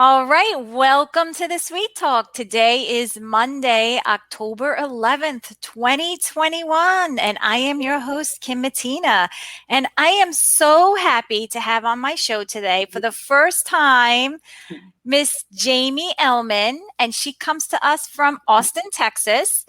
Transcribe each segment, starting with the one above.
All right, welcome to the Sweet Talk. Today is Monday, October 11th, 2021, and I am your host, Kim Matina. And I am so happy to have on my show today for the first time Miss Jamie Ellman, and she comes to us from Austin, Texas.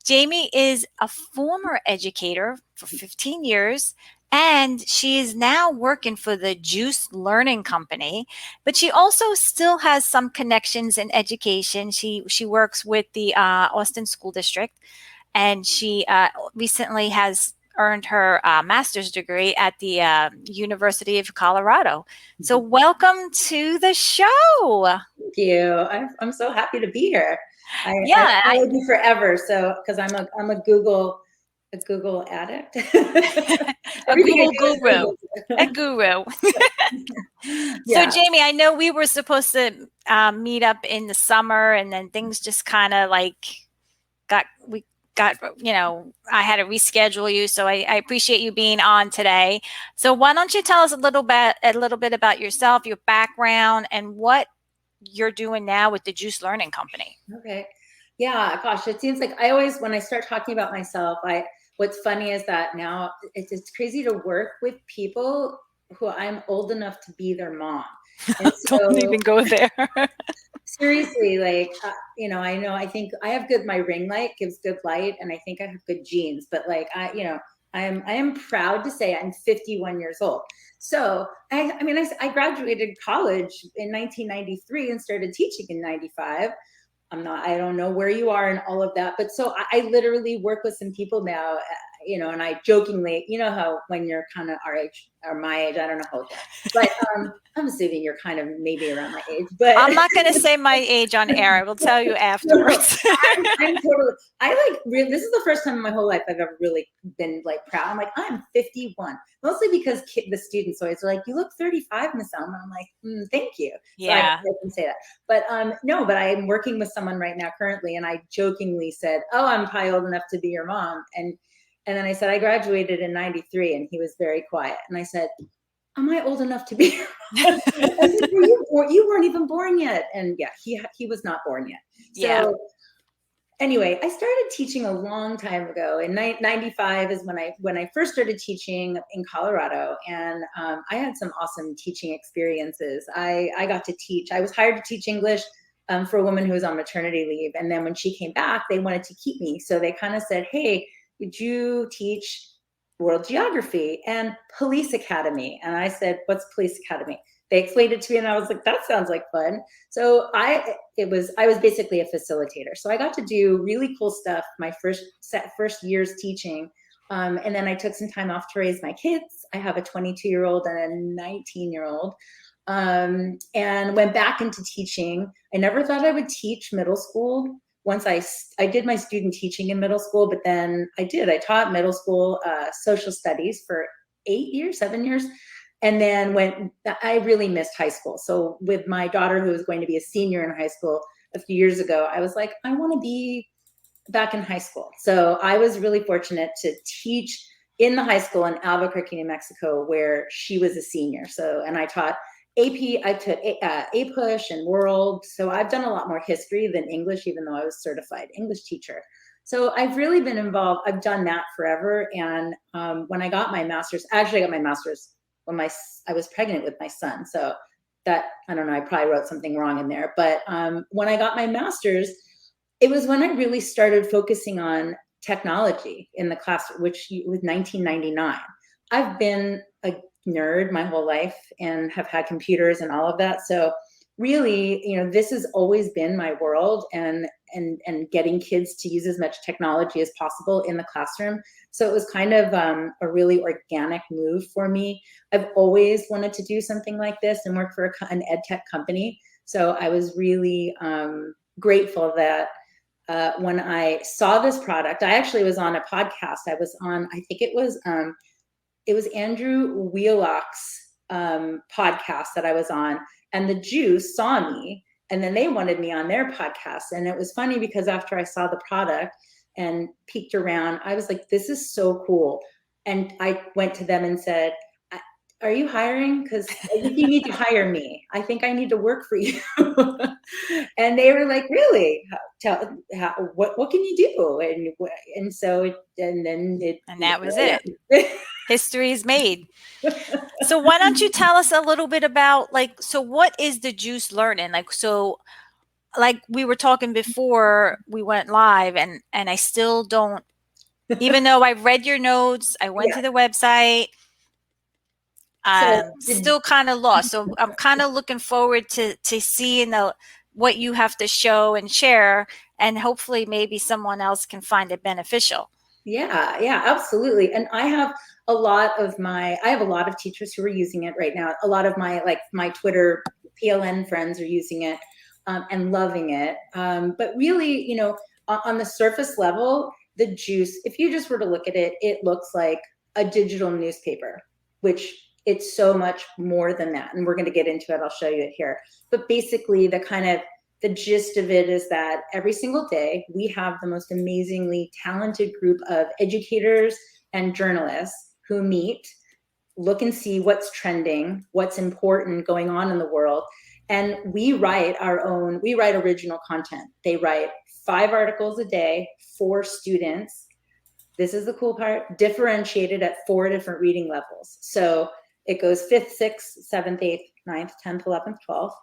Jamie is a former educator for 15 years, and she is now working for the Juice Learning Company, but she also still has some connections in education. She works with the Austin School District, and she recently has earned her master's degree at the University of Colorado. So welcome to the show. Thank you. I'm so happy to be here. I followed you forever, so because I'm a Google addict. A Google guru. A guru. Yeah. So Jamie, I know we were supposed to meet up in the summer, and then things just kind of like I had to reschedule you. So I appreciate you being on today. So why don't you tell us a little bit about yourself, your background, and what you're doing now with the Juice Learning Company. Okay. Yeah, gosh, it seems like I always, when I start talking about myself, what's funny is that now it's crazy to work with people who I'm old enough to be their mom. And so, don't even go there. Seriously, I think I have my ring light gives good light, and I think I have good genes, but I am proud to say I'm 51 years old. So I graduated college in 1993 and started teaching in 95. I don't know where you are and all of that, but so I literally work with some people now, and I jokingly, how when you're kind of our age or my age, I don't know how old, but I'm assuming you're kind of maybe around my age, but I'm not going to say my age on air. I will tell you afterwards. I'm totally, this is the first time in my whole life I've ever really been proud. I'm I'm 51, mostly because the students always are like, you look 35, Miss Ellman. I'm like, thank you. Yeah. So I can say that. But no, but I'm working with someone right now currently, and I jokingly said, oh, I'm probably old enough to be your mom. And then I said, I graduated in 93, and he was very quiet. And I said, am I old enough to be your mom? I said, you weren't even born yet. And yeah, he was not born yet. So anyway, I started teaching a long time ago. In 95 is when I first started teaching in Colorado, and I had some awesome teaching experiences. I got to teach. I was hired to teach English for a woman who was on maternity leave, and then when she came back, they wanted to keep me. So they kind of said, hey, would you teach world geography and police academy? And I said, what's police academy? They explained it to me, and I was like, that sounds like fun. So I was basically a facilitator. So I got to do really cool stuff my first years teaching. And then I took some time off to raise my kids. I have a 22-year-old and a 19-year-old. And went back into teaching. I never thought I would teach middle school. Once I did my student teaching in middle school, but then I taught middle school social studies for 7 years. And then I really missed high school. So with my daughter, who was going to be a senior in high school a few years ago, I was like, I want to be back in high school. So I was really fortunate to teach in the high school in Albuquerque, New Mexico, where she was a senior. So, and I taught AP, I took APUSH and World. So I've done a lot more history than English, even though I was certified English teacher. So I've really been involved. I've done that forever. And when I got my master's, actually I got my master's when I was pregnant with my son. So that, I don't know, I probably wrote something wrong in there. But when I got my master's, it was when I really started focusing on technology in the classroom, which was 1999. I've been a nerd my whole life and have had computers and all of that. So really, this has always been my world, and getting kids to use as much technology as possible in the classroom. So it was kind of a really organic move for me. I've always wanted to do something like this and work for an ed tech company. So I was really grateful that when I saw this product, I actually was on a podcast. I was on, I think it was Andrew Wheelock's podcast that I was on, and the Juice saw me, and then they wanted me on their podcast. And it was funny because after I saw the product and peeked around, I was like, this is so cool. And I went to them and said, are you hiring? Because I think you need to hire me. I think I need to work for you. And they were like, really? What can you do? And so, and then it. And that was it. History is made. So why don't you tell us a little bit about, like, so what is the juice learning? Like, so like we were talking before we went live, and I still don't, even though I read your notes, I went to the website, I'm still kind of lost. So I'm kind of looking forward to seeing what you have to show and share, and hopefully maybe someone else can find it beneficial. Yeah, absolutely. And I have a lot of teachers who are using it right now. A lot of my Twitter PLN friends are using it and loving it. But really, on the surface level, the juice, if you just were to look at it, it looks like a digital newspaper, which it's so much more than that. And we're going to get into it. I'll show you it here. But basically, the gist of it is that every single day we have the most amazingly talented group of educators and journalists who meet, look and see what's trending, what's important going on in the world. And we write original content. They write 5 articles a day for students. This is the cool part, differentiated at 4 different reading levels. So it goes 5th, 6th, 7th, 8th, 9th, 10th, 11th, 12th.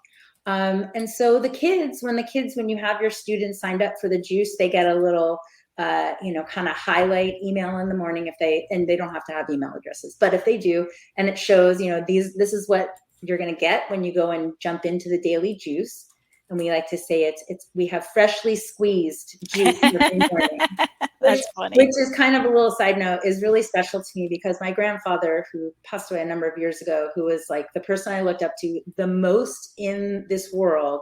And so when you have your students signed up for the juice, they get a little, kind of highlight email in the morning and they don't have to have email addresses, but if they do, and it shows, this is what you're going to get when you go and jump into the daily juice. And we like to say we have freshly squeezed juice every morning. That's funny. Which is kind of a little side note, is really special to me because my grandfather, who passed away a number of years ago, who was like the person I looked up to the most in this world,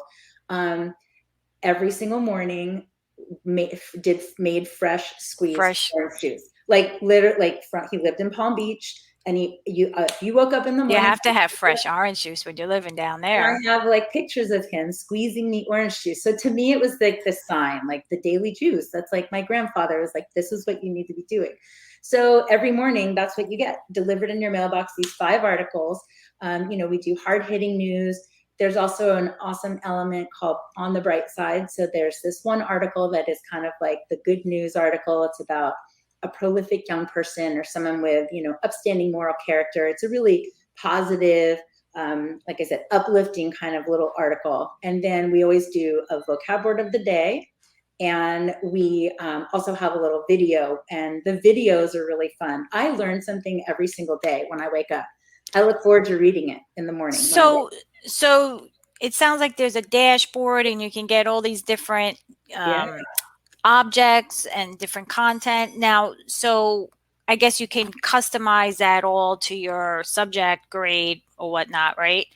every single morning made fresh squeezed orange juice. Like literally, he lived in Palm Beach. And if you woke up in the morning, you have to have fresh orange juice when you're living down there. I have pictures of him squeezing the orange juice. So to me, it was like the sign, like the daily juice. That's like my grandfather was like, this is what you need to be doing. So every morning, that's what you get delivered in your mailbox, these 5 articles. We do hard-hitting news. There's also an awesome element called On the Bright Side. So there's this one article that is kind of like the good news article. It's about a prolific young person or someone with, upstanding moral character. It's a really positive, like I said, uplifting kind of little article. And then we always do a vocab word of the day. And we also have a little video, and the videos are really fun. I learn something every single day when I wake up. I look forward to reading it in the morning. So it sounds like there's a dashboard and you can get all these different objects and different content. Now, so I guess you can customize that all to your subject, grade, or whatnot, right?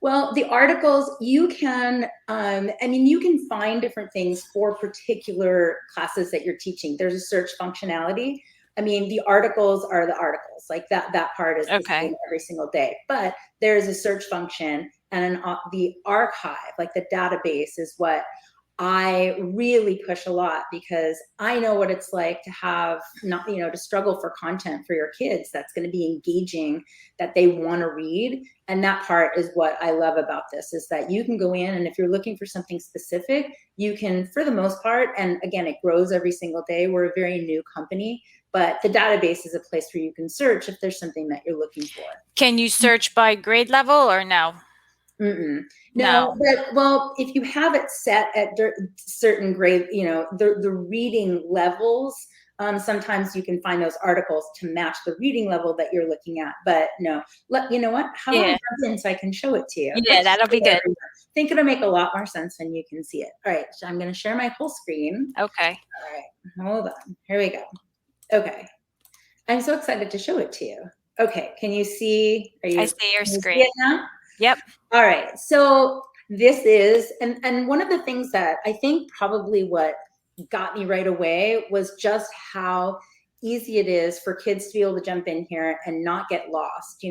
Well, the articles, you can, you can find different things for particular classes that you're teaching. There's a search functionality. The articles are the articles, like that part is the same every single day, but there's a search function, and the archive, like the database, is what I really push a lot, because I know what it's like to have to struggle for content for your kids that's going to be engaging, that they want to read. And that part is what I love about this, is that you can go in, and if you're looking for something specific, you can, for the most part, and again, it grows every single day. We're a very new company, but the database is a place where you can search if there's something that you're looking for. Can you search by grade level or no? No. But if you have it set at certain grade, the reading levels, sometimes you can find those articles to match the reading level that you're looking at. But no, you know what? How about I jump in so I can show it to you? Yeah, that'll be good. I think it'll make a lot more sense when you can see it. All right, so I'm going to share my whole screen. Okay. All right, hold on. Here we go. Okay. I'm so excited to show it to you. Okay, can you see? I see your screen. See it now? Yep. All right. So this is, and one of the things that I think probably what got me right away was just how easy it is for kids to be able to jump in here and not get lost.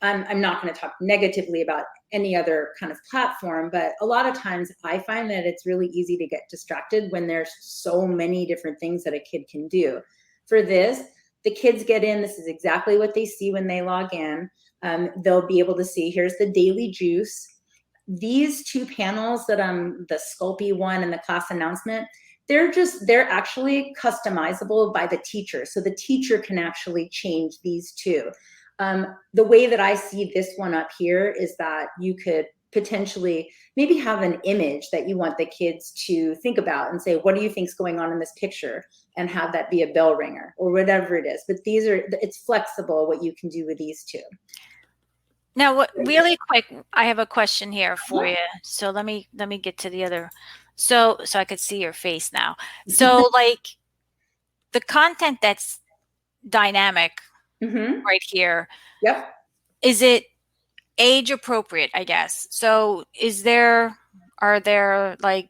I'm not going to talk negatively about any other kind of platform, but a lot of times I find that it's really easy to get distracted when there's so many different things that a kid can do. For this, the kids get in, this is exactly what they see when they log in. they'll be able to see, here's the daily juice. These two panels that the Sculpey one and the class announcement, they're actually customizable by the teacher. So the teacher can actually change these two. The way that I see this one up here is that you could potentially maybe have an image that you want the kids to think about and say, what do you think's going on in this picture? And have that be a bell ringer or whatever it is. But it's flexible what you can do with these two. Now, really quick, I have a question here for you. So let me get to the other, so I could see your face now. So like the content that's dynamic right here. Yep. Is it age appropriate, I guess? So are there like,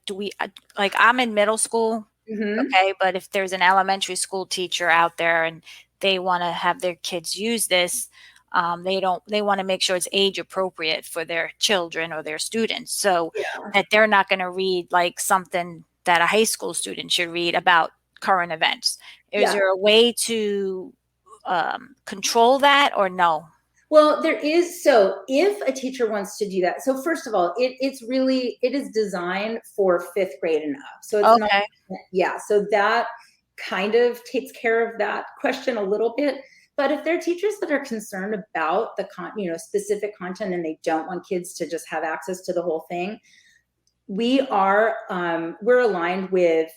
I'm in middle school, okay, but if there's an elementary school teacher out there and they want to have their kids use this, they want to make sure it's age appropriate for their children or their students, so that they're not going to read like something that a high school student should read about current events. Is there a way to control that, or no? Well, there is. So if a teacher wants to do that, so first of all, it is designed for 5th grade and up. So it's not, so that kind of takes care of that question a little bit. But if there are teachers that are concerned about the specific content and they don't want kids to just have access to the whole thing, we're aligned with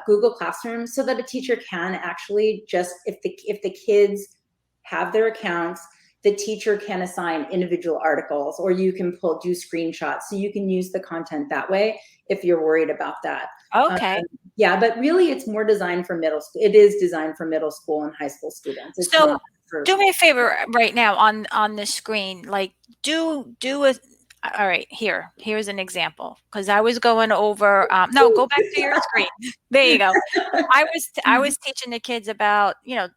Google Classroom so that a teacher can actually just, if the kids have their accounts, the teacher can assign individual articles, or you can do screenshots. So you can use the content that way if you're worried about that. Okay. But really it's more designed for middle school. It is designed for middle school and high school students. It's so do me a favor right now on the screen, like do a, all right, here's an example, because I was going over, no, go back to your screen. There you go. I was teaching the kids about,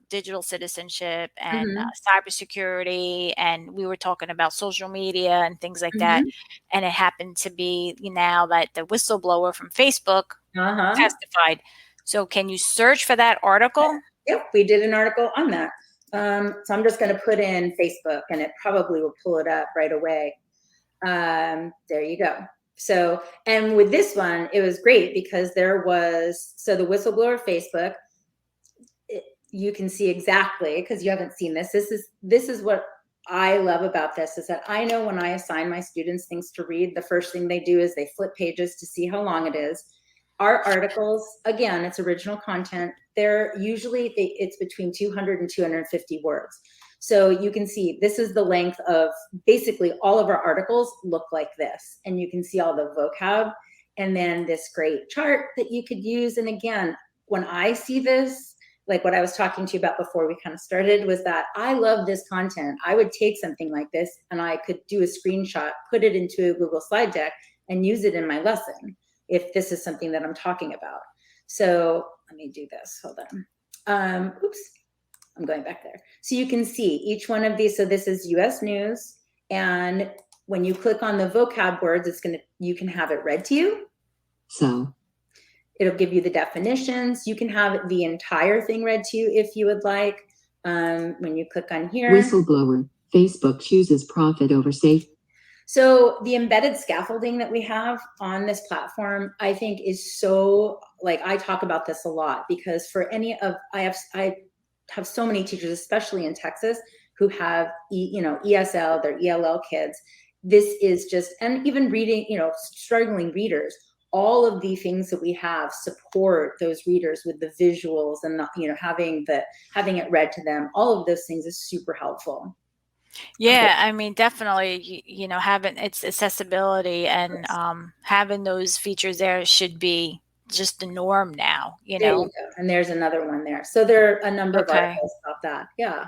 digital citizenship and cybersecurity, and we were talking about social media and things like that. And it happened to be now that the whistleblower from Facebook testified. So can you search for that article? Yep, we did an article on that. So I'm just going to put in Facebook, and it probably will pull it up right away. There you go. So, and with this one, it was great because the whistleblower Facebook, you can see exactly, because you haven't seen this. This is what I love about this, is that I know when I assign my students things to read, the first thing they do is they flip pages to see how long it is. Our articles, again, it's original content. They're usually, it's between 200 and 250 words. So you can see this is the length of basically all of our articles look like this. And you can see all the vocab and then this great chart that you could use. And again, when I see this, like what I was talking to you about before we kind of started, was that I love this content. I would take something like this and I could do a screenshot, put it into a Google slide deck and use it in my lesson if this is something that I'm talking about. So let me do this, hold on. Oops. I'm going back there. So you can see each one of these. So this is US News. And when you click on the vocab words, you can have it read to you. So it'll give you the definitions. You can have the entire thing read to you if you would like. When you click on here. Whistleblower, Facebook chooses profit over safety. So the embedded scaffolding that we have on this platform, I think is so, I talk about this a lot because I have so many teachers, especially in Texas, who have, ESL, their ELL kids. This is just, and even reading, struggling readers, all of the things that we have support those readers with the visuals and, having it read to them. All of those things is super helpful. Yeah, I mean, definitely, having its accessibility and having those features there should be just the norm now, There you go. And there's another one there. So there are a number of articles about that. Yeah.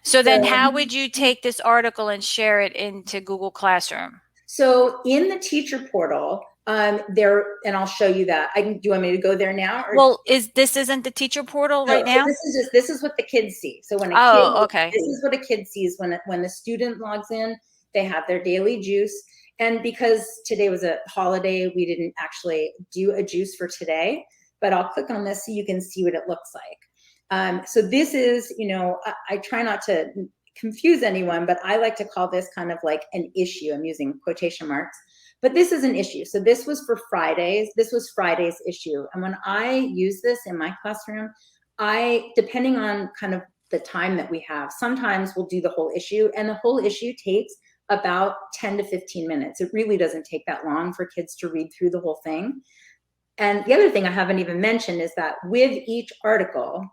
So then how would you take this article and share it into Google Classroom? So in the teacher portal, and I'll show you that. Do you want me to go there now? Or? Well, this isn't the teacher portal right now? So this is what the kids see. So when this is what a kid sees when the student logs in, they have their daily juice. And because today was a holiday, we didn't actually do a juice for today, but I'll click on this so you can see what it looks like. So this is, I try not to confuse anyone, but I like to call this kind of like an issue. I'm using quotation marks, but this is an issue. So this was for Fridays. This was Friday's issue. And when I use this in my classroom, depending on kind of the time that we have, sometimes we'll do the whole issue, and the whole issue takes about 10 to 15 minutes. It really doesn't take that long for kids to read through the whole thing. And the other thing I haven't even mentioned is that with each article,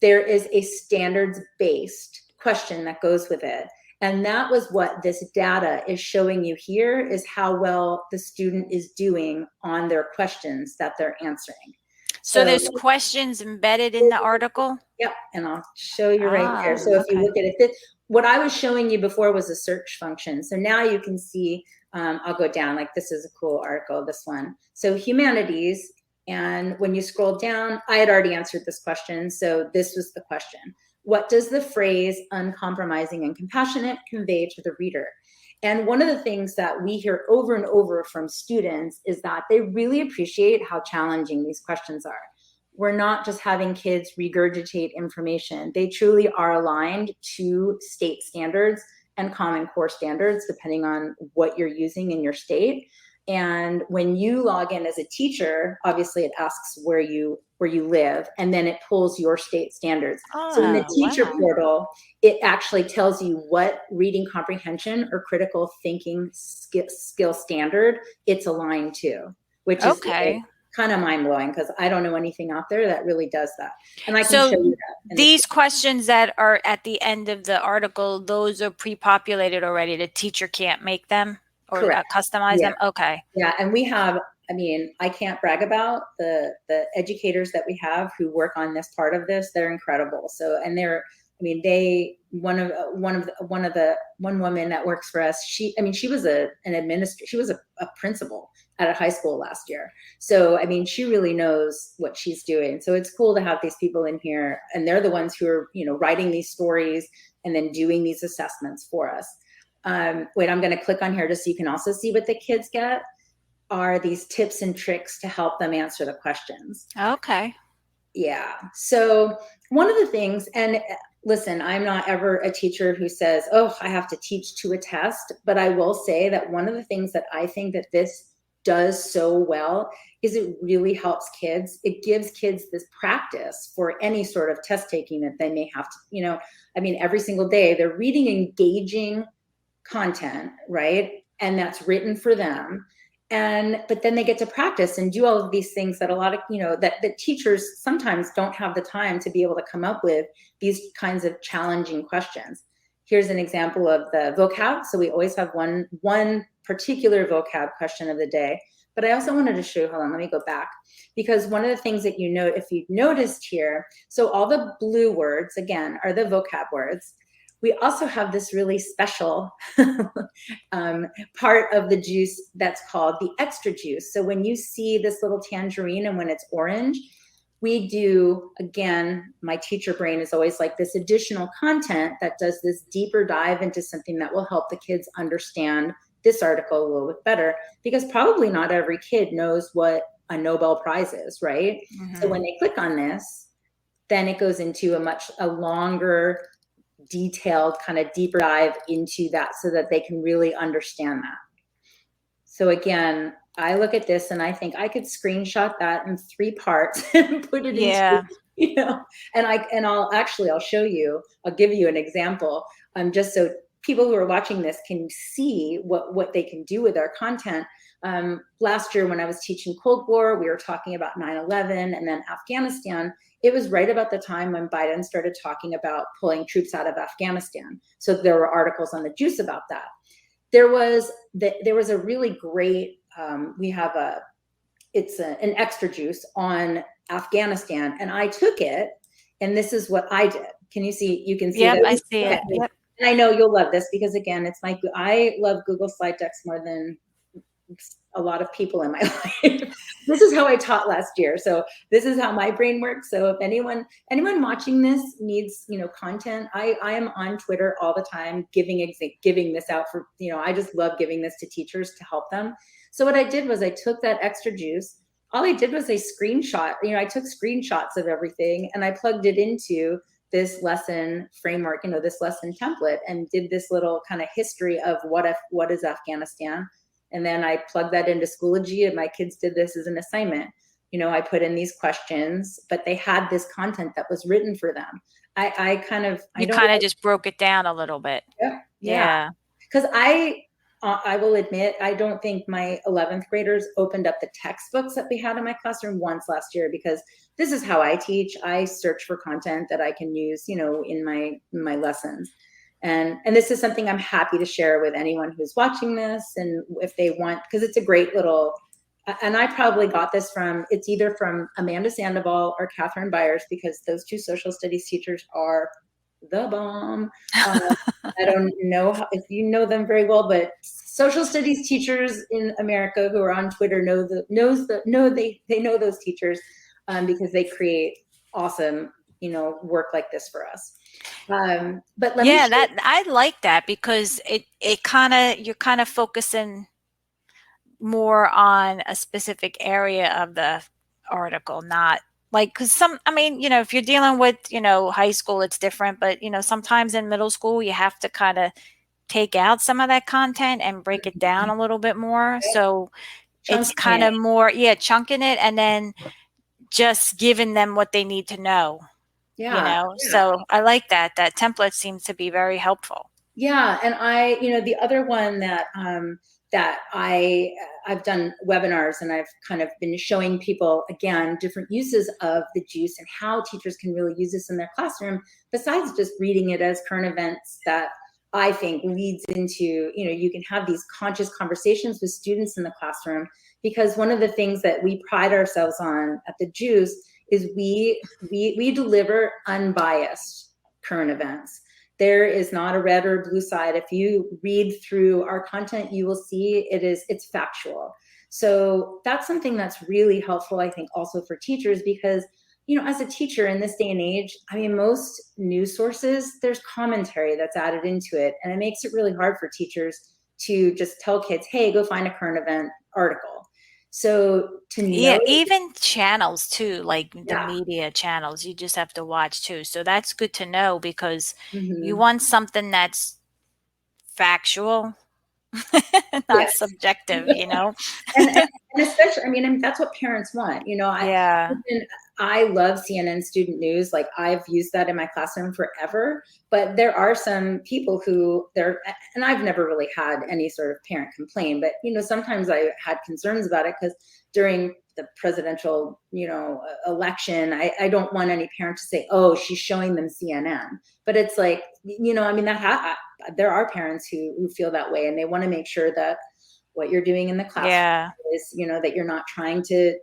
there is a standards-based question that goes with it. And that was what this data is showing you here, is how well the student is doing on their questions that they're answering. So there's questions embedded in the article? Yep, and I'll show you right there. So if you look at it, what I was showing you before was a search function. So now you can see, I'll go down, like this is a cool article, this one. So humanities, and when you scroll down, I had already answered this question. So this was the question. What does the phrase uncompromising and compassionate convey to the reader? And one of the things that we hear over and over from students is that they really appreciate how challenging these questions are. We're not just having kids regurgitate information. They truly are aligned to state standards and Common Core standards, depending on what you're using in your state. And when you log in as a teacher, obviously it asks where you live, and then it pulls your state standards. So in the teacher portal, it actually tells you what reading comprehension or critical thinking skill standard it's aligned to, which is kind of mind-blowing, because I don't know anything out there that really does that. And I can show you that. These questions that are at the end of the article, those are pre-populated already. The teacher can't make them or customize them? Okay. Yeah, and we have, I mean, I can't brag about the educators that we have who work on this part of this. They're incredible. So, and they're, I mean, one woman that works for us, she was she was a principal at a high school last year. So, I mean, she really knows what she's doing. So it's cool to have these people in here, and they're the ones who are, writing these stories and then doing these assessments for us. Wait, I'm going to click on here just so you can also see what the kids get are these tips and tricks to help them answer the questions. Okay. Yeah. So one of the things, and listen, I'm not ever a teacher who says, oh, I have to teach to a test, but I will say that one of the things that I think that this does so well is it really helps kids. It gives kids this practice for any sort of test taking that they may have to, every single day they're reading engaging content, right? And that's written for them. But then they get to practice and do all of these things that a lot of, that teachers sometimes don't have the time to be able to come up with these kinds of challenging questions. Here's an example of the vocab. So we always have one particular vocab question of the day. But I also wanted to show you, hold on, let me go back. Because one of the things that if you've noticed here, so all the blue words, again, are the vocab words. We also have this really special part of the juice that's called the extra juice. So when you see this little tangerine and when it's orange, we do, again, my teacher brain is always like this additional content that does this deeper dive into something that will help the kids understand this article a little bit better, because probably not every kid knows what a Nobel Prize is, right? Mm-hmm. So when they click on this, then it goes into a longer, detailed kind of deeper dive into that so that they can really understand that. So again, I look at this and I think I could screenshot that in 3 parts and put it into, and I'll show you, I'll give you an example, just so people who are watching this can see what they can do with our content. Last year when I was teaching Cold War, we were talking about 9/11 and then Afghanistan. It was right about the time when Biden started talking about pulling troops out of Afghanistan. So there were articles on the juice about that. There was a really great, it's an extra juice on Afghanistan, and I took it, and this is what I did. Can you see? You can see. Yep, I see it. Yep. And I know you'll love this because again, I love Google slide decks more than a lot of people in my life. This is how I taught last year. So this is how my brain works. So if anyone watching this needs, content, I am on Twitter all the time giving this out for, I just love giving this to teachers to help them. So what I did was I took that extra juice. All I did was a screenshot. I took screenshots of everything and I plugged it into this lesson framework, this lesson template, and did this little kind of history of what is Afghanistan. And then I plugged that into Schoology, and my kids did this as an assignment. I put in these questions, but they had this content that was written for them. I kind of just broke it down a little bit. Yeah. Because I will admit, I don't think my 11th graders opened up the textbooks that we had in my classroom once last year, because this is how I teach. I search for content that I can use, in my lessons. And this is something I'm happy to share with anyone who's watching this, and if they want, because it's a great little, and I probably got this it's either from Amanda Sandoval or Catherine Byers, because those two social studies teachers are the bomb. I don't know if you know them very well, but social studies teachers in America who are on Twitter they know those teachers, because they create awesome, work like this for us. But I like that, because you're kind of focusing more on a specific area of the article, not like, because if you're dealing with, high school, it's different, but, sometimes in middle school, you have to kind of take out some of that content and break it down a little bit more. So it's kind of more, chunking it, and then just giving them what they need to know. So I like that template seems to be very helpful. Yeah. And the other one that I've done webinars, and I've kind of been showing people, again, different uses of the juice and how teachers can really use this in their classroom, besides just reading it as current events, that I think leads into, you can have these conscious conversations with students in the classroom, because one of the things that we pride ourselves on at the Juice is we deliver unbiased current events. There is not a red or blue side. If you read through our content, you will see it's factual. So that's something that's really helpful, I think, also for teachers, because, as a teacher in this day and age, most news sources, there's commentary that's added into it. And it makes it really hard for teachers to just tell kids, hey, go find a current event article. So to know, even channels too, like the media channels, you just have to watch too. So that's good to know, because you want something that's factual, not subjective, and especially, that's what parents want. I love CNN student news. Like, I've used that in my classroom forever, but there are some people and I've never really had any sort of parent complain, but, sometimes I had concerns about it, because during the presidential, election, I don't want any parent to say, oh, she's showing them CNN. But it's like, there are parents who feel that way, and they want to make sure that what you're doing in the classroom is, that you're not trying to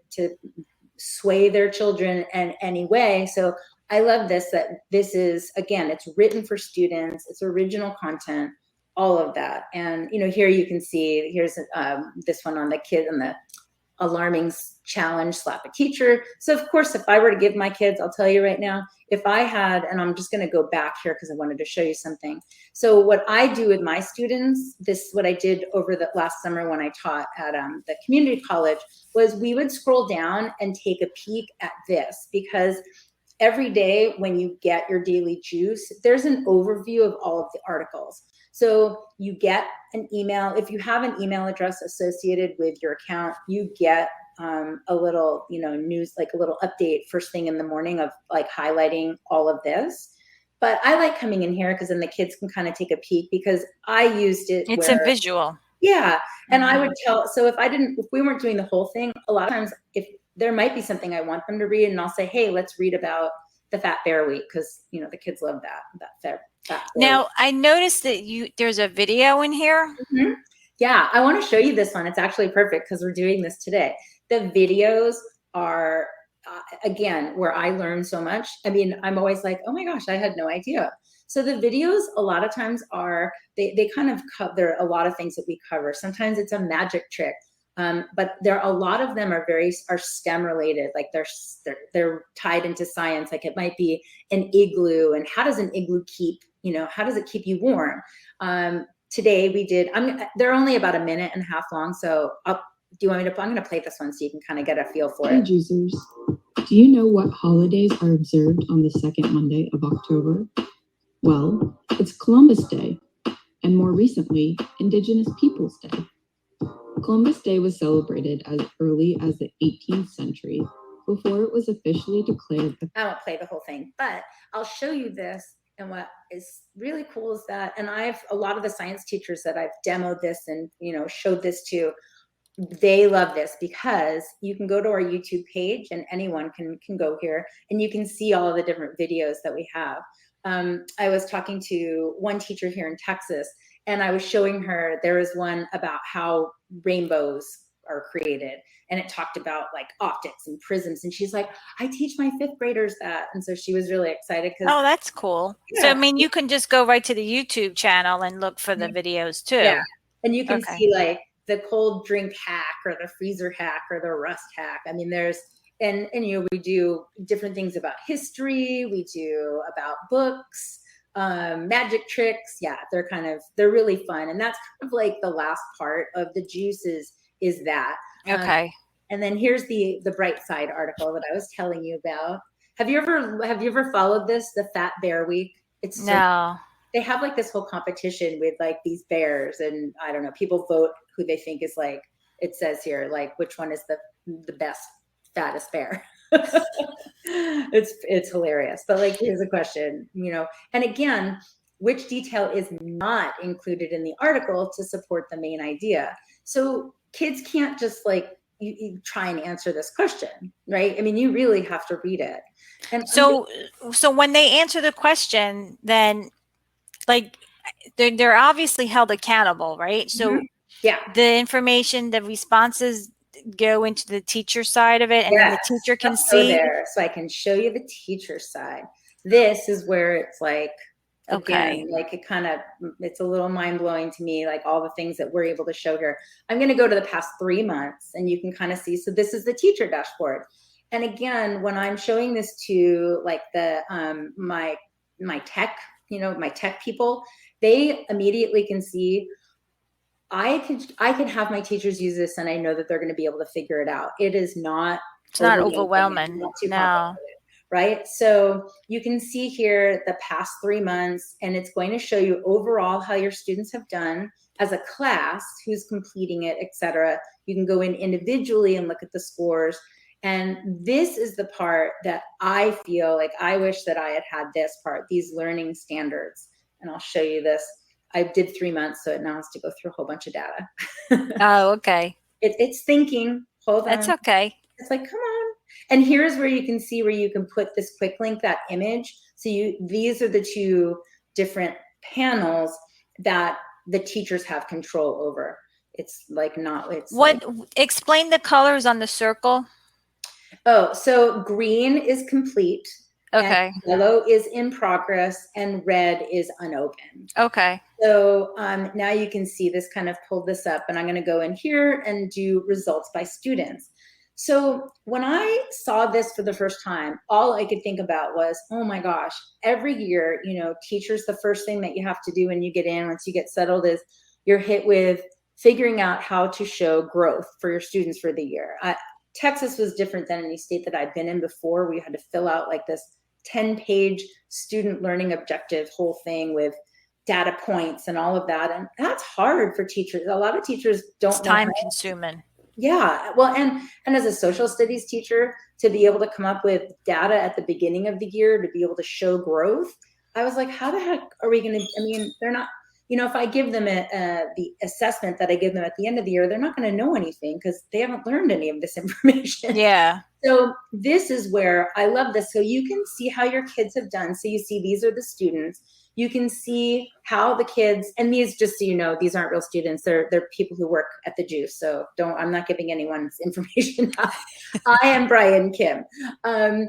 sway their children in any way. So I love that this is, again, it's written for students, it's original content, all of that. And, here you can see, here's this one on the kid and the alarming challenge, slap a teacher. So of course, if I were to give my kids, I'll tell you right now, if I had, and I'm just going to go back here because I wanted to show you something. So what I do with my students, what I did over the last summer when I taught at the community college, was we would scroll down and take a peek at this, because every day when you get your daily juice, there's an overview of all of the articles. So you get an email. If you have an email address associated with your account, you get a little, news, like a little update first thing in the morning of like highlighting all of this. But I like coming in here because then the kids can kind of take a peek, because I used it. It's a visual. Yeah. And I would so if we weren't doing the whole thing, a lot of times if there might be something I want them to read, and I'll say, hey, let's read about the Fat Bear Week, because, the kids love that Fat Bear. Now, I noticed that there's a video in here. Mm-hmm. Yeah, I want to show you this one. It's actually perfect because we're doing this today. The videos are, again, where I learn so much. I'm always like, oh my gosh, I had no idea. So the videos a lot of times they kind of cover a lot of things that we cover. Sometimes it's a magic trick. But a lot of them are STEM related, like they're tied into science. Like it might be an igloo, and how does an igloo how does it keep you warm? Today we did, they're only about a minute and a half long, so you want me to, I'm going to play this one so you can kind of get a feel for Hey, it. juicers. Do you know what holidays are observed on the second Monday of October? Well, it's Columbus Day, and more recently, Indigenous Peoples Day. Columbus Day was celebrated as early as the 18th century, before it was officially declared. I won't play the whole thing, but I'll show you this. And what is really cool is that, and a lot of the science teachers that I've demoed this and, showed this to, they love this because you can go to our YouTube page and anyone can go here and you can see all of the different videos that we have. I was talking to one teacher here in Texas, and I was showing her, there was one about how rainbows are created, and it talked about like optics and prisms, and she's like, I teach my 5th graders that. And so she was really excited. Oh, that's cool. Yeah. So, I mean, you can just go right to the YouTube channel and look for the videos too. Yeah. And you can Okay. see like the cold drink hack or the freezer hack or the rust hack. I mean, there's, and we do different things about history. We do about books, magic tricks. Yeah, they're really fun. And that's kind of like the last part of the juices is that. Okay. And then here's the bright side article that I was telling you about. Have you ever followed this, the Fat Bear Week? It's so No. They have like this whole competition with like these bears, and I don't know, people vote who they think is like, it says here, like which one is the best, fattest bear. It's hilarious. But like, here's a question, and again, which detail is not included in the article to support the main idea? So kids can't just like, you try and answer this question, right? I mean, you really have to read it. And so when they answer the question, then like they're obviously held accountable, right? So yeah, the information, the responses go into the teacher side of it, and then the teacher can see. There, so I can show you the teacher side. This is where it's like, again, like it's a little mind blowing to me, like all the things that we're able to show here. I'm going to go to the past 3 months and you can kind of see. So this is the teacher dashboard. And again, when I'm showing this to like the, my tech, my tech people, they immediately can see, I could have my teachers use this and I know that they're going to be able to figure it out. It's not overwhelming. Not too no. complicated. Right? So you can see here the past 3 months, and it's going to show you overall how your students have done as a class, who's completing it, etc. You can go in individually and look at the scores. And this is the part that I feel like I wish that I had this part, these learning standards. And I'll show you this. I did 3 months, so it now has to go through a whole bunch of data. Oh, okay. It's thinking. Hold on. That's okay. It's like, come on. And here's where you can see where you can put this quick link, that image. So these are the 2 different panels that the teachers have control over. It's like explain the colors on the circle. Oh, so green is complete. Okay. Yellow is in progress and red is unopened. Okay. So now you can see this, kind of pulled this up, and I'm going to go in here and do results by students. So when I saw this for the first time, all I could think about was, oh my gosh, every year, teachers, the first thing that you have to do when you get in, once you get settled, is you're hit with figuring out how to show growth for your students for the year. Texas was different than any state that I'd been in before. We had to fill out like this 10-page student learning objective whole thing with data points and all of that. And that's hard for teachers. A lot of teachers don't know. Time consuming. Yeah. Well, and as a social studies teacher, to be able to come up with data at the beginning of the year, to be able to show growth, I was like, how the heck are we going to, I mean, they're not, if I give them the assessment that I give them at the end of the year, they're not going to know anything because they haven't learned any of this information. Yeah. So this is where I love this. So you can see how your kids have done. So you see, these are the students. You can see how the kids, and these, just so you know, these aren't real students. They're people who work at the Juice. So I'm not giving anyone's information out. I am Brian Kim. But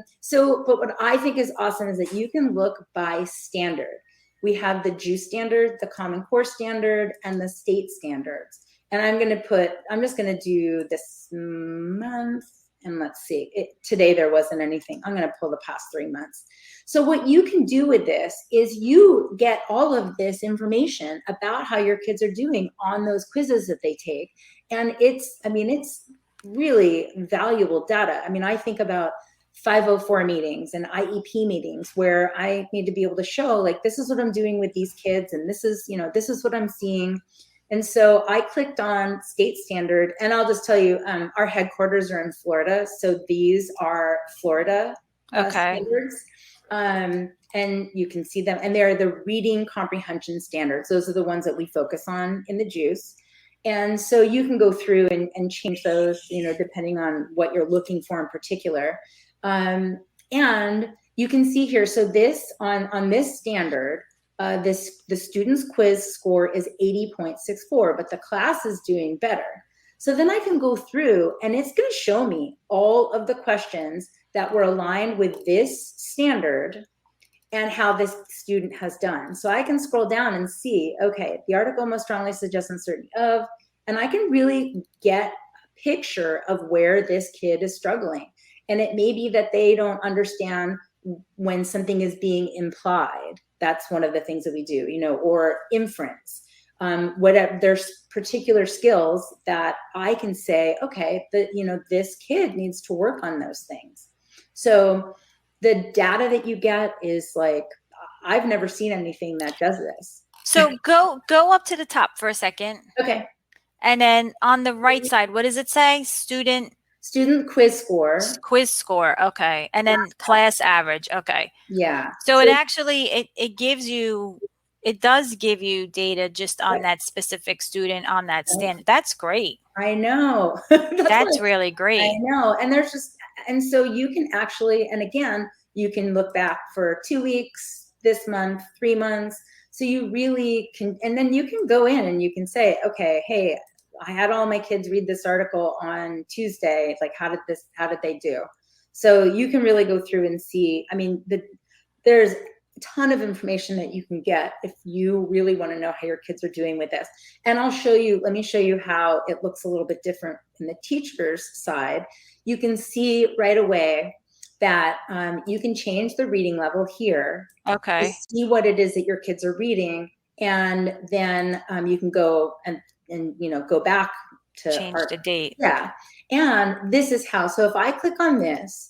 what I think is awesome is that you can look by standard. We have the Juice standard, the Common Core standard, and the state standards. And I'm just going to do this month and let's see, today there wasn't anything. I'm going to pull the past 3 months. So what you can do with this is you get all of this information about how your kids are doing on those quizzes that they take. And it's really valuable data. I mean, I think about 504 meetings and IEP meetings where I need to be able to show, like, this is what I'm doing with these kids, and this is what I'm seeing. And so I clicked on state standard, and I'll just tell you, our headquarters are in Florida. So these are Florida standards. And you can see them, and they're the reading comprehension standards. Those are the ones that we focus on in the JUICE. And so you can go through and change those, depending on what you're looking for in particular. And you can see here, so this on this standard, the student's quiz score is 80.64, but the class is doing better. So then I can go through, and it's going to show me all of the questions that were aligned with this standard and how this student has done. So I can scroll down and see, okay, the article most strongly suggests uncertainty of, and I can really get a picture of where this kid is struggling. And it may be that they don't understand when something is being implied. That's one of the things that we do, or inference. Whatever, there's particular skills that I can say, okay, this kid needs to work on those things. So the data that you get is like, I've never seen anything that does this. So go up to the top for a second. Okay. And then on the right side, what does it say? Student quiz score. Quiz score. Okay. And then class average. Okay. Yeah. So it actually, it does give you data just on that specific student on that standard. That's great. I know. That's really great. I know. And so you can actually, and again, you can look back for 2 weeks, this month, 3 months. So you really can, and then you can go in and you can say, okay, hey, I had all my kids read this article on Tuesday. Like, how did they do? So you can really go through and see, there's a ton of information that you can get if you really want to know how your kids are doing with this. And let me show you how it looks a little bit different in the teacher's side. You can see right away that you can change the reading level here. Okay. To see what it is that your kids are reading. And then you can go and go back to change the date. Yeah. And this is how, so if I click on this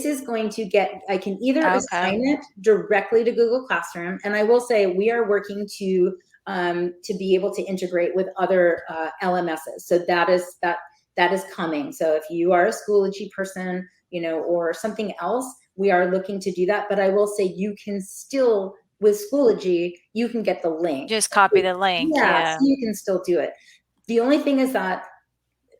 is going to I can either assign it directly to Google Classroom. And I will say we are working to be able to integrate with other LMSs. So that is coming. So if you are a Schoology person, or something else, we are looking to do that. But I will say you can still, with Schoology, you can get the link. Just copy the link. Yeah. So you can still do it. The only thing is that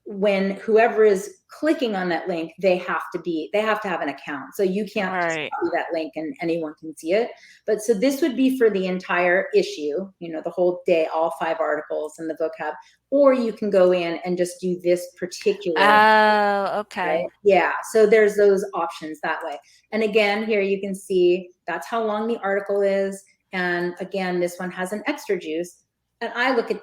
when whoever is clicking on that link, they have to have an account. So you can't just copy that link and anyone can see it. But so this would be for the entire issue, the whole day, all 5 articles and the vocab, or you can go in and just do this particular. Oh, okay. Right? Yeah. So there's those options that way. And again, here you can see that's how long the article is. And again, this one has an extra juice. And I look at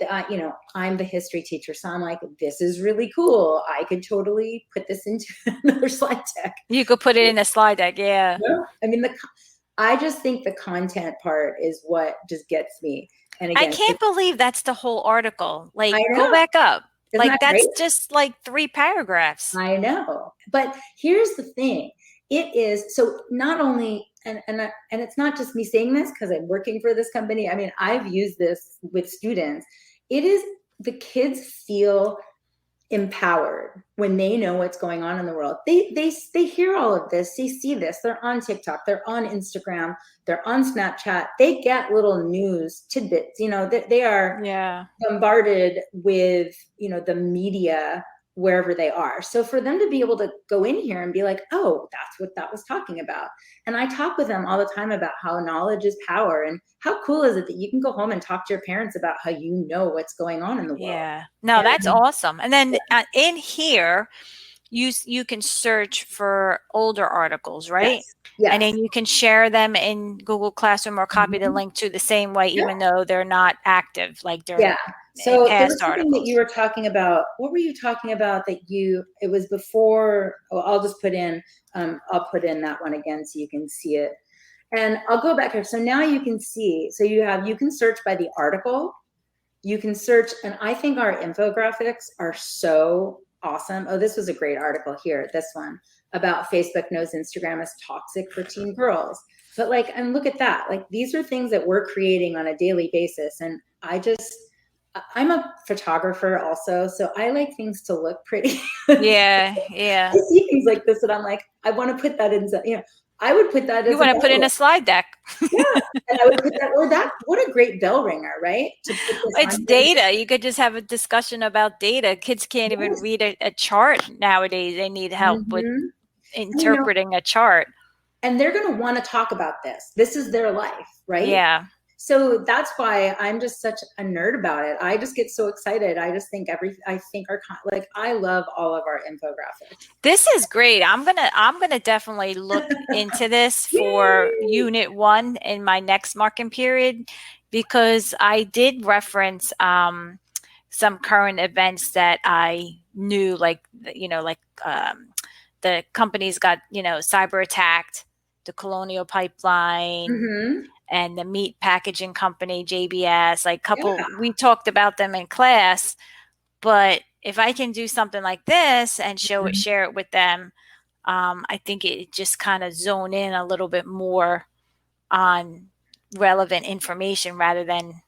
I'm the history teacher. So I'm like, this is really cool. I could totally put this into another slide deck. You could put it in a slide deck. Yeah. I just think the content part is what just gets me. And again, I can't believe that's the whole article. Like, go back up. Isn't that's great? Just like 3 paragraphs. I know. But here's the thing. It is, so not only, and it's not just me saying this because I'm working for this company. I've used this with students. It is, the kids feel empowered when they know what's going on in the world. They hear all of this. They see this. They're on TikTok. They're on Instagram. They're on Snapchat. They get little news tidbits. They are bombarded with, the media wherever they are. So for them to be able to go in here and be like, oh, that's what that was talking about. And I talk with them all the time about how knowledge is power, and how cool is it that you can go home and talk to your parents about how you know what's going on in the world. Yeah. No, that's awesome. And then in here, you can search for older articles, right? Yes. And then you can share them in Google Classroom or copy the link to the same way, even though they're not active. Like they're So there was past something that articles. you were talking about. What were you talking about that it was before, I'll just put in, I'll put in that one again so you can see it. And I'll go back here. So now you can see, so you can search by the article. You can search, and I think our infographics are so awesome. Oh, this was a great article here, this one, about Facebook knows Instagram is toxic for teen girls. But like, and look at that. Like, these are things that we're creating on a daily basis. And I'm a photographer also, so I like things to look pretty. Yeah. I see things like this and I'm like, I want to put that in, I would put that as You want to put in a slide deck. Yeah, and I would put that, what a great bell ringer, right? To put this It's on data. You could just have a discussion about data. Kids can't even read a chart nowadays. They need help with interpreting a chart. And they're going to want to talk about this. This is their life, right? Yeah. So that's why I'm just such a nerd about it. I just get so excited. I just think I love all of our infographics. This is great. I'm gonna definitely look into this for Unit 1 in my next marking period, because I did reference some current events that I knew, like the companies got cyber attacked, the Colonial Pipeline. And the meat packaging company, JBS, we talked about them in class, but if I can do something like this and share it with them, I think it just kind of zone in a little bit more on relevant information rather than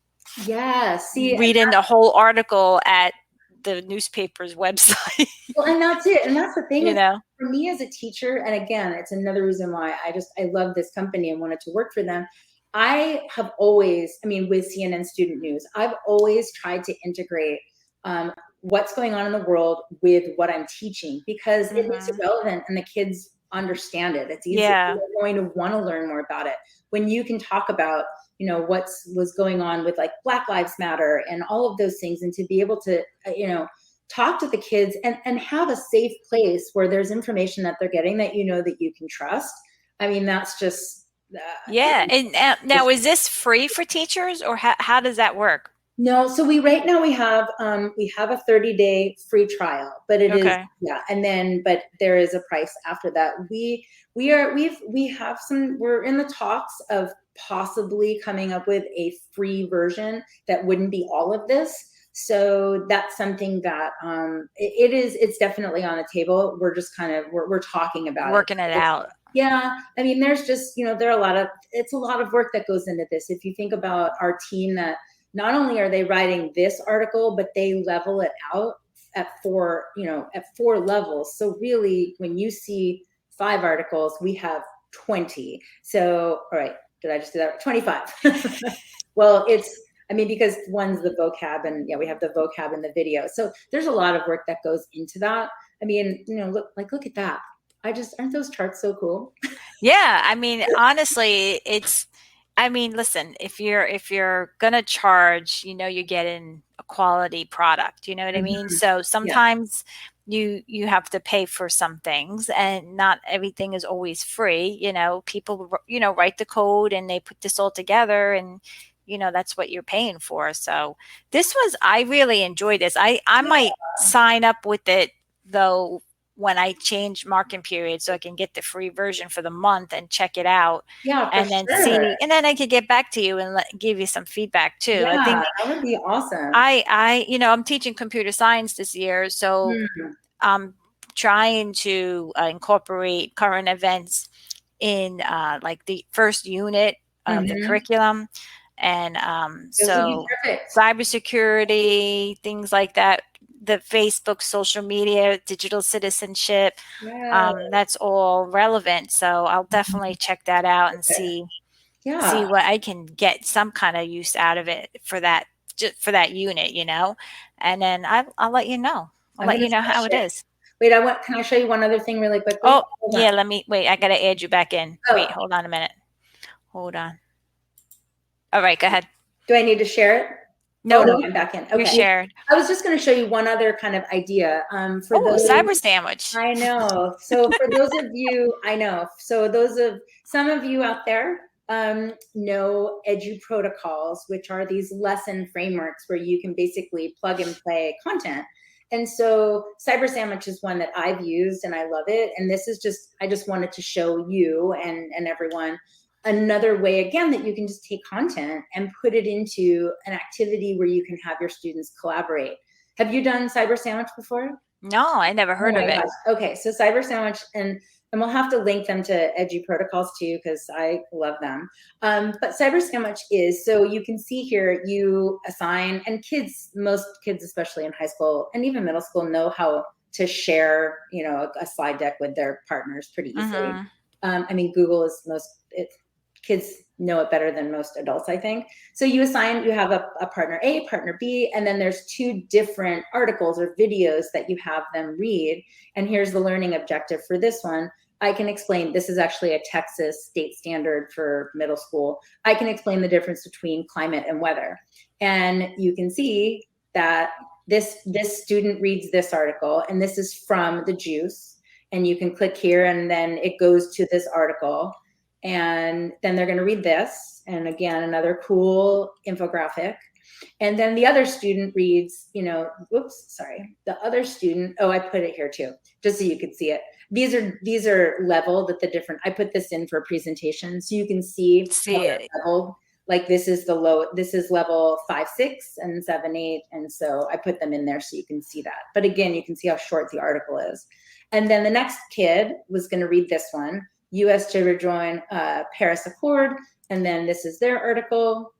reading the whole article at the newspaper's website. Well, and that's it. And that's the thing, for me as a teacher, and again, it's another reason why I love this company and wanted to work for them. I have always, with CNN Student News, I've always tried to integrate what's going on in the world with what I'm teaching, because it makes it relevant and the kids understand it. It's easy. They're going to want to learn more about it. When you can talk about, what was going on with like Black Lives Matter and all of those things, and to be able to, talk to the kids and have a safe place where there's information that they're getting that that you can trust. That's just, and now is this free for teachers, or how does that work? No, so right now we have a 30-day free trial, but it is and then but there is a price after that. We're in the talks of possibly coming up with a free version that wouldn't be all of this. So that's something that it's definitely on the table. We're just kind of we're talking about working it out. Yeah. There's just, it's a lot of work that goes into this. If you think about our team, that not only are they writing this article, but they level it out at 4 levels. So really, when you see 5 articles, we have 20. So, all right, did I just do that? 25. Well, because one's the vocab, and we have the vocab in the video. So there's a lot of work that goes into that. Look at that. Aren't those charts so cool? Yeah. Honestly, listen, if you're going to charge, you're getting a quality product, you know what I mean? So sometimes you have to pay for some things, and not everything is always free. People, write the code and they put this all together, and, that's what you're paying for. So I really enjoyed this. I might sign up with it though, when I change marking period, so I can get the free version for the month and check it out. And then see, and then I could get back to you and give you some feedback too. Yeah, I think that would be awesome. I'm teaching computer science this year, so I'm trying to incorporate current events in like the first unit of the curriculum. And so cybersecurity, things like that, the Facebook, social media, digital citizenship, that's all relevant. So I'll definitely check that out and see what I can get some kind of use out of it for that unit, and then I'll let you know. I'll let you know how it is. Wait, can I show you one other thing really quickly? Oh, yeah, I got to add you back in. Wait, hold on a minute. Hold on. All right, go ahead. Do I need to share it? No, I'm back in. Okay. You shared. I was just going to show you one other kind of idea. Cyber sandwich. I know. So for those of you, some of you out there know Edu protocols, which are these lesson frameworks where you can basically plug and play content. And so Cyber Sandwich is one that I've used and I love it. And this is just, I just wanted to show you and everyone another way, again, that you can just take content and put it into an activity where you can have your students collaborate. Have you done Cyber Sandwich before? No, I never heard of it. Gosh. Okay, so Cyber Sandwich, and we'll have to link them to Edu protocols too, because I love them. But Cyber Sandwich is, so you can see here, you assign, and kids, most kids, especially in high school and even middle school, know how to share, you know, a slide deck with their partners pretty easily. I mean, Google is kids know it better than most adults, I think. So you assign, you have a partner A, partner B, and then there's two different articles or videos that you have them read. And here's the learning objective for this one. I can explain, this is actually a Texas state standard for middle school. I can explain the difference between climate and weather. And you can see that this student reads this article, and this is from the Juice. And you can click here, and then it goes to this article. And then they're going to read this. And again, another cool infographic. And then the other student reads, you know, the other student, I put it here too, just so you could see it. These are leveled at the different, I put this in for a presentation so you can see it. Leveled. Like this is level 5, 6, and 7, 8. And so I put them in there so you can see that. But again, you can see how short the article is. And then the next kid was going to read this one. U.S. to rejoin Paris Accord, and then this is their article.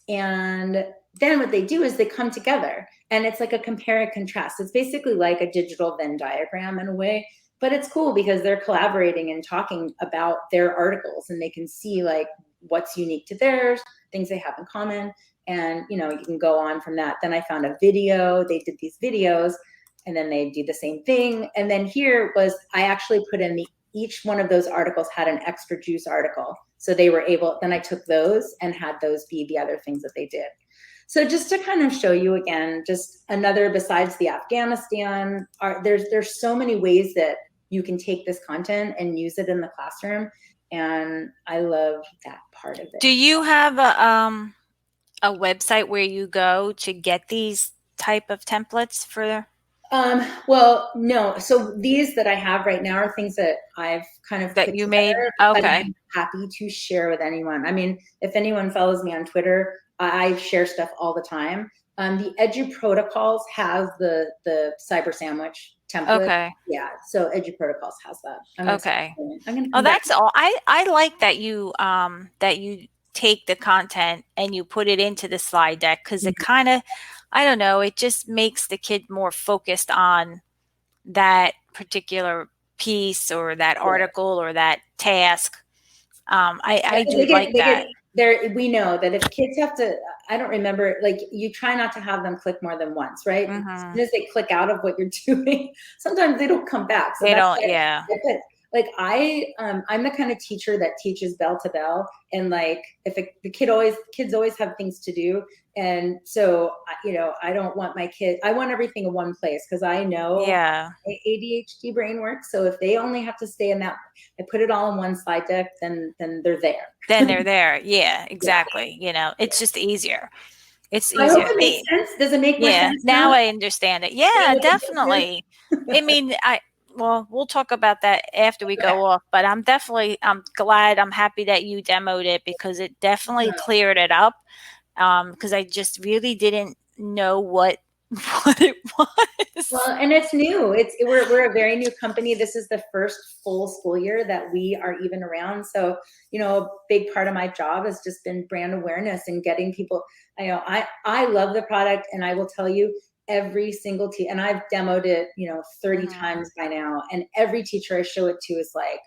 And then what they do is they come together, and it's like a compare and contrast. It's basically like a digital Venn diagram in a way, but it's cool because they're collaborating and talking about their articles, and they can see like what's unique to theirs, things they have in common, and you know, you can go on from that. Then I found a video. They did these videos, and then they do the same thing. And then here was, I actually put in each one of those articles had an extra juice article. So they were able, then I took those and had those be the other things that they did. So just to kind of show you again, just another, besides the Afghanistan, there's so many ways that you can take this content and use it in the classroom. And I love that part of it. Do you have a website where you go to get these type of templates for? Well, no. So these that I have right now are things that I've kind of that you made. Okay. I'm happy to share with anyone. I mean, if anyone follows me on Twitter, I share stuff all the time. The Edu Protocols has the Cyber Sandwich template. Okay. Yeah. So Edu Protocols has that. Okay. That's all. I like that you take the content and you put it into the slide deck, because it kind of, I don't know, it just makes the kid more focused on that particular piece or that article or that task. I do like that. We know that if kids have to, I don't remember, like you try not to have them click more than once, right? As soon as they click out of what you're doing, sometimes they don't come back. So they don't, yeah. Like I'm the kind of teacher that teaches bell to bell, and like if kids always have things to do, and so you know, I don't want my kid. I want everything in one place, because I know ADHD brain works. So if they only have to stay in that, I put it all in one slide deck, then they're there. Then they're there. Yeah, exactly. Yeah. You know, it's just easier. It's easier. I hope it makes sense. Does it make more sense? Now I understand it. Yeah, definitely. I mean, well, we'll talk about that after we go off, but I'm glad, I'm happy that you demoed it, because it definitely cleared it up. Because I just really didn't know what it was. Well, and it's new. We're a very new company. This is the first full school year that we are even around. So, you know, a big part of my job has just been brand awareness and getting people. I love the product, and I will tell you, every single teacher, and I've demoed it, you know, 30 times by now, and every teacher I show it to is like,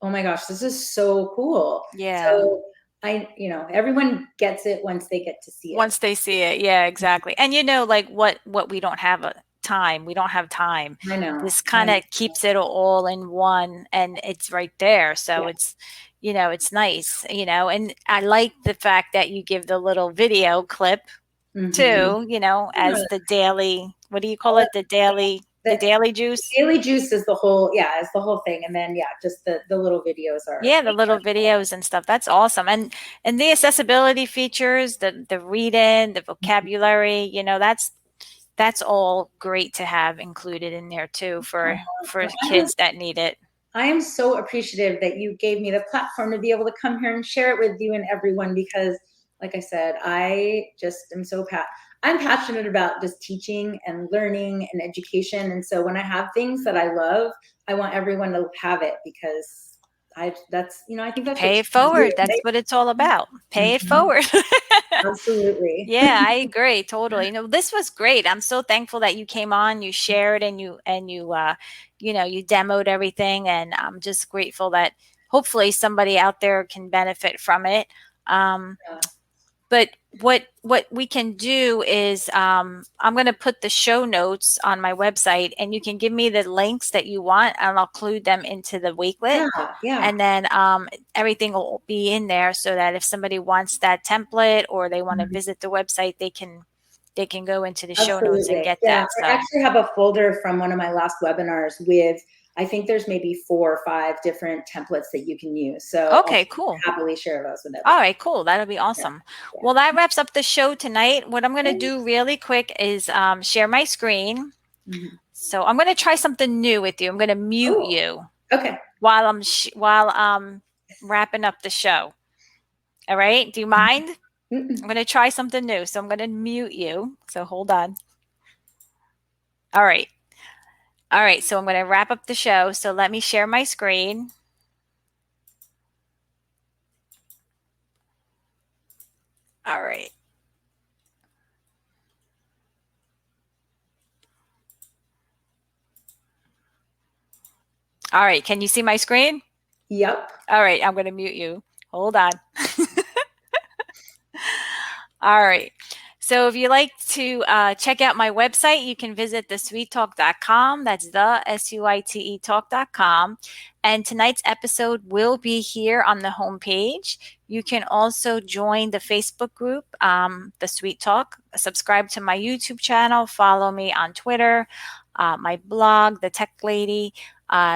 oh my gosh, this is so cool. Yeah. So everyone gets it once they get to see it. Once they see it. Yeah, exactly. And you know, like what we don't have time. We don't have time. I know. This kind of keeps it all in one, and it's right there. So it's, you know, it's nice, you know, and I like the fact that you give the little video clip too, you know, as the daily, what do you call it? The daily The daily juice. Daily juice is the whole thing. And then, just the little videos are. Yeah, the little videos and stuff. That's awesome. And the accessibility features, the reading, the vocabulary, you know, that's all great to have included in there too for kids that need it. I am so appreciative that you gave me the platform to be able to come here and share it with you and everyone, because like I said, I just am I'm passionate about just teaching and learning and education. And so when I have things that I love, I want everyone to have it, because I think that's pay it forward. That's what it's all about. Pay it forward. Absolutely. Yeah, I agree. Totally. You know, this was great. I'm so thankful that you came on, you shared, and you demoed everything. And I'm just grateful that hopefully somebody out there can benefit from it. But what we can do is I'm going to put the show notes on my website, and you can give me the links that you want, and I'll include them into the Wakelet. Yeah. And then everything will be in there, so that if somebody wants that template or they want to visit the website, they can go into the show notes and get that. I actually have a folder from one of my last webinars with, I think there's maybe 4 or 5 different templates that you can use. So okay, cool. I'll happily share those with everyone. All right, cool. That'll be awesome. Yeah. Well, that wraps up the show tonight. What I'm going to do really quick is share my screen. So I'm going to try something new with you. I'm going to mute you. Okay. While I'm wrapping up the show. All right. Do you mind? I'm going to try something new. So I'm going to mute you. So hold on. All right. All right, so I'm going to wrap up the show. So let me share my screen. All right. All right, can you see my screen? Yep. All right, I'm going to mute you. Hold on. All right. So if you like to check out my website, you can visit thesweettalk.com. That's the SUITE talk.com. And tonight's episode will be here on the homepage. You can also join the Facebook group, The Sweet Talk. Subscribe to my YouTube channel. Follow me on Twitter, my blog, The Tech Lady.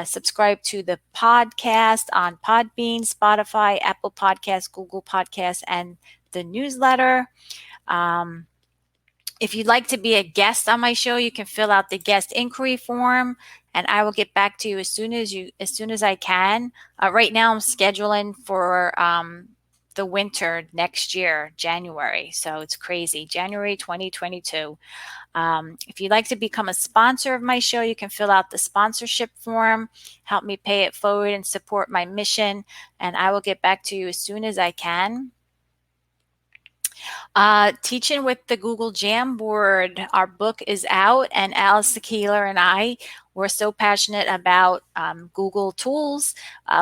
Subscribe to the podcast on Podbean, Spotify, Apple Podcasts, Google Podcasts, and the newsletter. If you'd like to be a guest on my show, you can fill out the guest inquiry form, and I will get back to you as soon as I can. Right now, I'm scheduling for the winter next year, January. So it's crazy, January 2022. If you'd like to become a sponsor of my show, you can fill out the sponsorship form, help me pay it forward, and support my mission. And I will get back to you as soon as I can. Teaching with the Google Jamboard. Our book is out, and Alice Keeler and I were so passionate about Google tools.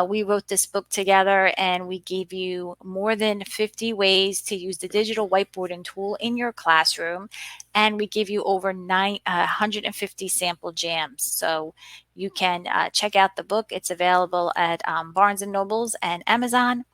We wrote this book together, and we gave you more than 50 ways to use the digital whiteboarding tool in your classroom, and we give you over 150 sample jams. So you can check out the book. It's available at Barnes & Nobles and Amazon.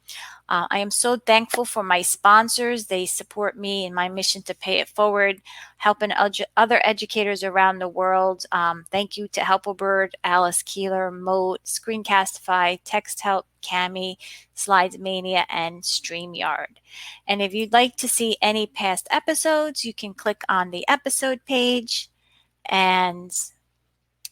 I am so thankful for my sponsors. They support me in my mission to pay it forward, helping other educators around the world. Thank you to Helperbird, Alice Keeler, Mote, Screencastify, Texthelp, Cami, Slidesmania, and Streamyard. And if you'd like to see any past episodes, you can click on the episode page, and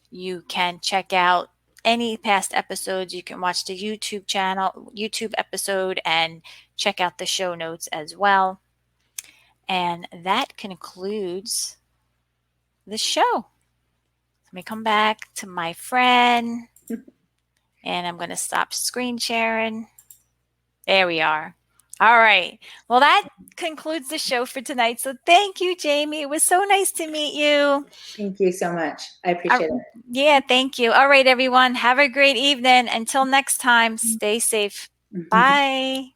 you can check out any past episodes. You can watch the YouTube episode, and check out the show notes as well. And that concludes the show. Let me come back to my friend, and I'm going to stop screen sharing. There we are. All right. Well, that concludes the show for tonight. So thank you, Jamie. It was so nice to meet you. Thank you so much. I appreciate it. Yeah, thank you. All right, everyone. Have a great evening. Until next time, stay safe. Bye.